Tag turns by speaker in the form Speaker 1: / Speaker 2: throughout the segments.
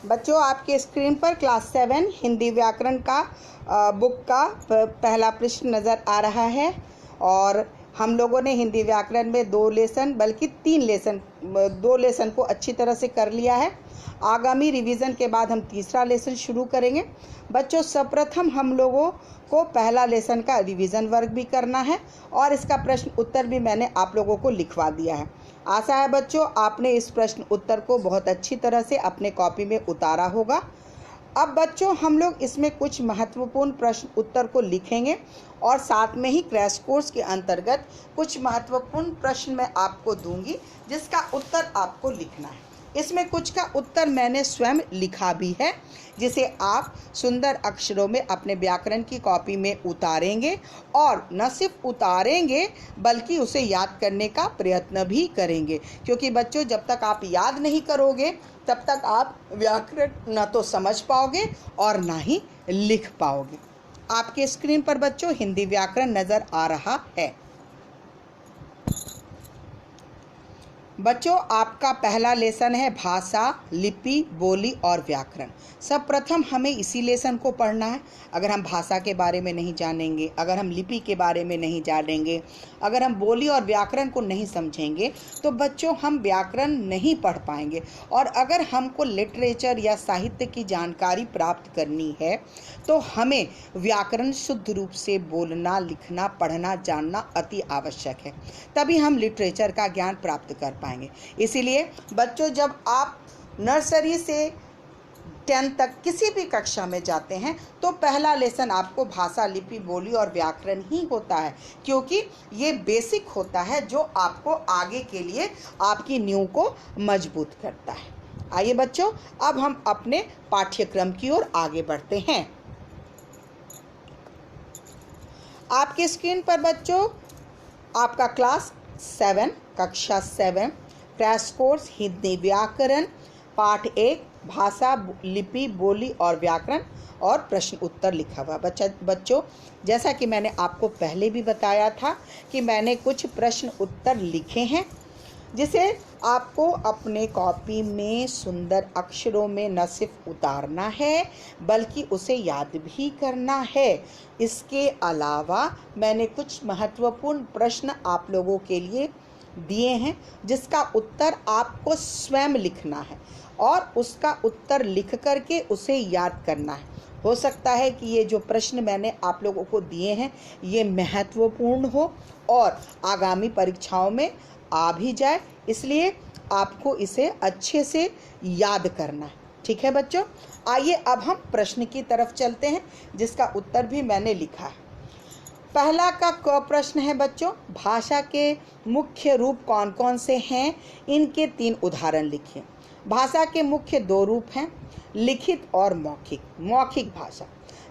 Speaker 1: बच्चों, आपके स्क्रीन पर क्लास 7 हिंदी व्याकरण का बुक का पहला प्रश्न नज़र आ रहा है। और हम लोगों ने हिंदी व्याकरण में 2 लेसन बल्कि 3 लेसन 2 लेसन को अच्छी तरह से कर लिया है। आगामी रिवीजन के बाद हम तीसरा लेसन शुरू करेंगे। बच्चों, सर्वप्रथम हम लोगों को पहला लेसन का रिवीजन वर्क भी करना है और इसका प्रश्न उत्तर भी मैंने आप लोगों को लिखवा दिया है। आशा है बच्चों आपने इस प्रश्न उत्तर को बहुत अच्छी तरह से अपने कॉपी में उतारा होगा। अब बच्चों, हम लोग इसमें कुछ महत्वपूर्ण प्रश्न उत्तर को लिखेंगे और साथ में ही क्रैश कोर्स के अंतर्गत कुछ महत्वपूर्ण प्रश्न मैं आपको दूंगी जिसका उत्तर आपको लिखना है। इसमें कुछ का उत्तर मैंने स्वयं लिखा भी है जिसे आप सुंदर अक्षरों में अपने व्याकरण की कॉपी में उतारेंगे और न सिर्फ उतारेंगे बल्कि उसे याद करने का प्रयत्न भी करेंगे, क्योंकि बच्चों जब तक आप याद नहीं करोगे तब तक आप व्याकरण न तो समझ पाओगे और ना ही लिख पाओगे। आपके स्क्रीन पर बच्चों हिंदी व्याकरण नज़र आ रहा है। बच्चों, आपका पहला लेसन है भाषा, लिपि, बोली और व्याकरण। सर्वप्रथम हमें इसी लेसन को पढ़ना है। अगर हम भाषा के बारे में नहीं जानेंगे, अगर हम लिपि के बारे में नहीं जानेंगे, अगर हम बोली और व्याकरण को नहीं समझेंगे तो बच्चों हम व्याकरण नहीं पढ़ पाएंगे। और अगर हमको लिटरेचर या साहित्य की जानकारी प्राप्त करनी है तो हमें व्याकरण शुद्ध रूप से बोलना, लिखना, पढ़ना, जानना अति आवश्यक है। तभी हम लिटरेचर का ज्ञान प्राप्त कर पाएंगे। इसीलिए बच्चों जब आप नर्सरी से 10 तक किसी भी कक्षा में जाते हैं तो पहला लेसन आपको भाषा, लिपि, बोली और व्याकरण ही होता है, क्योंकि ये बेसिक होता है जो आपको आगे के लिए आपकी नींव को मजबूत करता है। आइए बच्चों, अब हम अपने पाठ्यक्रम की ओर आगे बढ़ते हैं। आपके स्क्रीन पर बच्चों आपका क्लास 7 कक्षा 7 क्रैश कोर्स हिंदी व्याकरण पाठ 1 भाषा, लिपि, बोली और व्याकरण और प्रश्न उत्तर लिखा हुआ। बच्चों जैसा कि मैंने आपको पहले भी बताया था कि मैंने कुछ प्रश्न उत्तर लिखे हैं जिसे आपको अपने कॉपी में सुंदर अक्षरों में न सिर्फ उतारना है बल्कि उसे याद भी करना है। इसके अलावा मैंने कुछ महत्वपूर्ण प्रश्न आप लोगों के लिए दिए हैं जिसका उत्तर आपको स्वयं लिखना है और उसका उत्तर लिख करके उसे याद करना है। हो सकता है कि ये जो प्रश्न मैंने आप लोगों को दिए हैं ये महत्वपूर्ण हो और आगामी परीक्षाओं में आ भी जाए, इसलिए आपको इसे अच्छे से याद करना है। ठीक है बच्चों, आइए अब हम प्रश्न की तरफ चलते हैं जिसका उत्तर भी मैंने लिखा है। पहला का क प्रश्न है बच्चों, भाषा के मुख्य रूप कौन कौन से हैं, इनके 3 उदाहरण लिखिए। भाषा के मुख्य 2 रूप हैं, लिखित और मौखिक। मौखिक भाषा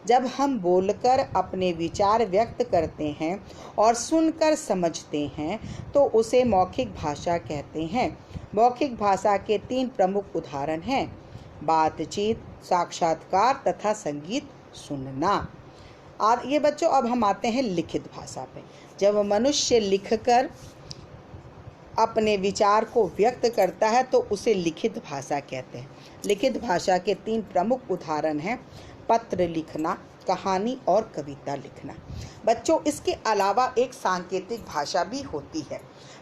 Speaker 1: जब हम बोलकर अपने विचार व्यक्त करते हैं और सुनकर समझते हैं तो उसे मौखिक भाषा कहते हैं। मौखिक भाषा के 3 प्रमुख उदाहरण हैं, बातचीत, साक्षात्कार तथा संगीत सुनना। और ये बच्चों अब हम आते हैं लिखित भाषा पे। जब मनुष्य लिखकर अपने विचार को व्यक्त करता है तो उसे लिखित भाषा कहते हैं। लिखित भाषा के 3 प्रमुख उदाहरण हैं, पत्र लिखना, कहानी और कविता लिखना। बच्चों इसके अलावा एक सांकेतिक भाषा भी होती है।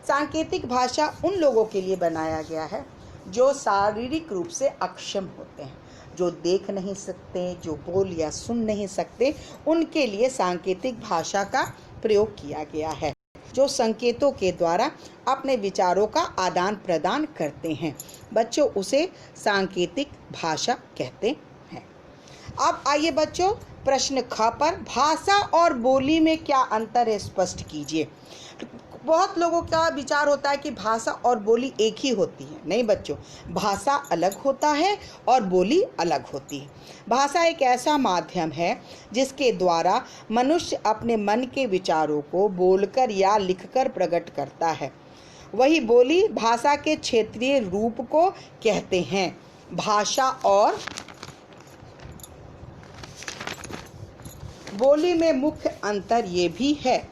Speaker 1: सांकेतिक भाषा उन लोगों के लिए बनाया गया है जो शारीरिक रूप से अक्षम होते हैं, जो देख नहीं सकते, जो बोल या सुन नहीं सकते, उनके लिए सांकेतिक भाषा का प्रयोग किया गया है, जो संकेतों के द्वारा अपने विचारों का आदान प्रदान करते हैं। बच्चों उसे सांकेतिक भाषा कहते हैं। अब आइए बच्चों प्रश्न ख पर, भाषा और बोली में क्या अंतर है स्पष्ट कीजिए। बहुत लोगों का विचार होता है कि भाषा और बोली एक ही होती है। नहीं बच्चों, भाषा अलग होता है और बोली अलग होती है। भाषा एक ऐसा माध्यम है जिसके द्वारा मनुष्य अपने मन के विचारों को बोलकर या लिखकर प्रकट करता है। वही बोली भाषा के क्षेत्रीय रूप को कहते हैं। भाषा और बोली में मुख्य अंतर ये भी है।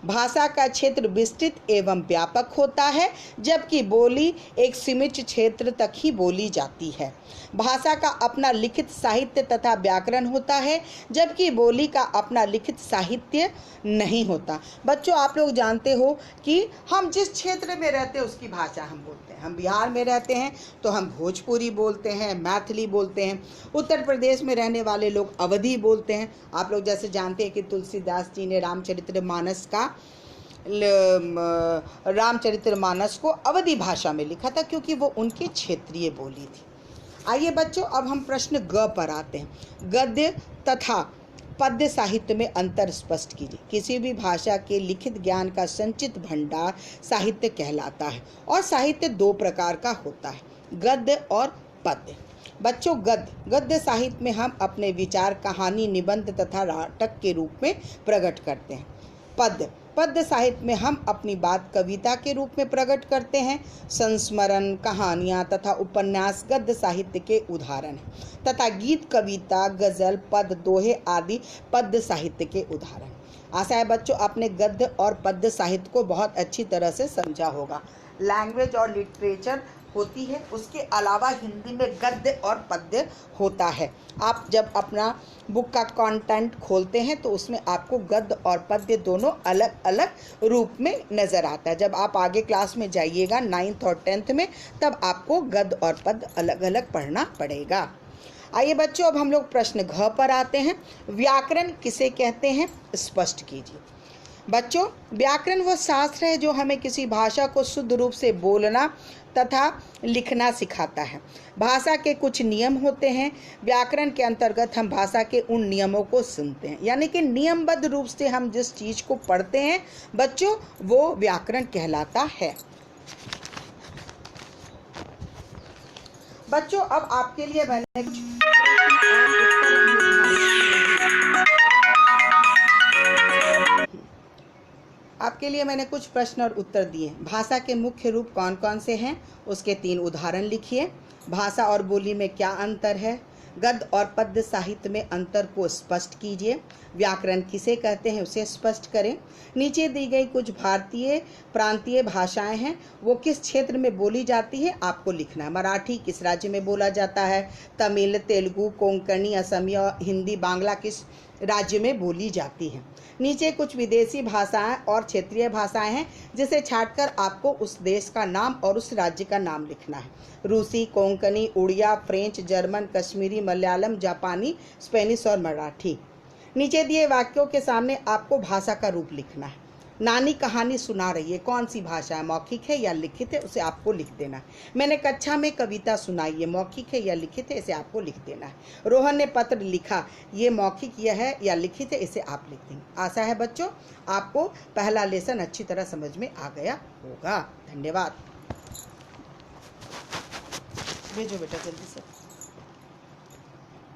Speaker 1: भाषा का क्षेत्र विस्तृत एवं व्यापक होता है, जबकि बोली एक सीमित क्षेत्र तक ही बोली जाती है। भाषा का अपना लिखित साहित्य तथा व्याकरण होता है, जबकि बोली का अपना लिखित साहित्य नहीं होता। बच्चों, आप लोग जानते हो कि हम जिस क्षेत्र में रहते हैं उसकी भाषा हम बोलते हैं। हम बिहार में रहते हैं तो हम भोजपुरी बोलते हैं, मैथिली बोलते हैं। उत्तर प्रदेश में रहने वाले लोग अवधी बोलते हैं। आप लोग जैसे जानते हैं कि तुलसीदास जी ने रामचरितमानस को अवधी भाषा में लिखा था, क्योंकि वो उनकी क्षेत्रीय बोली थी। आइए बच्चों, अब हम प्रश्न ग पर आते हैं। गद्य तथा पद्य साहित्य में अंतर स्पष्ट कीजिए। किसी भी भाषा के लिखित ज्ञान का संचित भंडार साहित्य कहलाता है, और साहित्य दो प्रकार का होता है, गद्य और पद्य। बच्चों, गद्य साहित्य में हम अपने विचार कहानी, निबंध तथा नाटक के रूप में प्रकट करते हैं। पद्य साहित्य में हम अपनी बात कविता के रूप में प्रकट करते हैं। संस्मरण, कहानियाँ तथा उपन्यास गद्य साहित्य के उदाहरण हैं, तथा गीत, कविता, गजल, पद, दोहे आदि पद्य साहित्य के उदाहरण। आशा है बच्चों आपने गद्य और पद्य साहित्य को बहुत अच्छी तरह से समझा होगा। लैंग्वेज और लिटरेचर होती है, उसके अलावा हिंदी में गद्य और पद्य होता है। आप जब अपना बुक का कंटेंट खोलते हैं तो उसमें आपको गद्य और पद्य दोनों अलग अलग रूप में नज़र आता है। जब आप आगे क्लास में जाइएगा 9th और 10th में, तब आपको गद्य और पद्य अलग अलग पढ़ना पड़ेगा। आइए बच्चों, अब हम लोग प्रश्न घ पर आते हैं। व्याकरण किसे कहते हैं, स्पष्ट कीजिए। बच्चों, व्याकरण वह शास्त्र है जो हमें किसी भाषा को शुद्ध रूप से बोलना तथा लिखना सिखाता है। भाषा के कुछ नियम होते हैं। व्याकरण के अंतर्गत हम भाषा के उन नियमों को सुनते हैं, यानी कि नियमबद्ध रूप से हम जिस चीज़ को पढ़ते हैं बच्चों, वो व्याकरण कहलाता है। बच्चों, अब आपके लिए मैंने कुछ प्रश्न और उत्तर दिए। भाषा के मुख्य रूप कौन कौन से हैं, उसके 3 उदाहरण लिखिए। भाषा और बोली में क्या अंतर है। गद्य और पद्य साहित्य में अंतर को स्पष्ट कीजिए। व्याकरण किसे कहते हैं उसे स्पष्ट करें। नीचे दी गई कुछ भारतीय प्रांतीय भाषाएं हैं, वो किस क्षेत्र में बोली जाती है आपको लिखना है। मराठी किस राज्य में बोला जाता है। तमिल, तेलुगु, कोंकणी, असमिया, हिंदी, बांग्ला किस राज्य में बोली जाती है। नीचे कुछ विदेशी भाषाएं और क्षेत्रीय भाषाएं हैं, जिसे छांटकर आपको उस देश का नाम और उस राज्य का नाम लिखना है। रूसी, कोंकणी, उड़िया, फ्रेंच, जर्मन, कश्मीरी, मलयालम, जापानी, स्पेनिश और मराठी। नीचे दिए वाक्यों के सामने आपको भाषा का रूप लिखना है। नानी कहानी सुना रही है, कौन सी भाषा है, मौखिक है या लिखित है, उसे आपको लिख देना है। मैंने कक्षा में कविता सुनाई है, मौखिक है या लिखित है, इसे आपको लिख देना है। रोहन ने पत्र लिखा, ये मौखिक यह है या लिखित है, इसे आप लिख देंगे। आशा है बच्चों आपको पहला लेसन अच्छी तरह समझ में आ गया होगा। धन्यवाद। भेजो बेटा जल्दी से।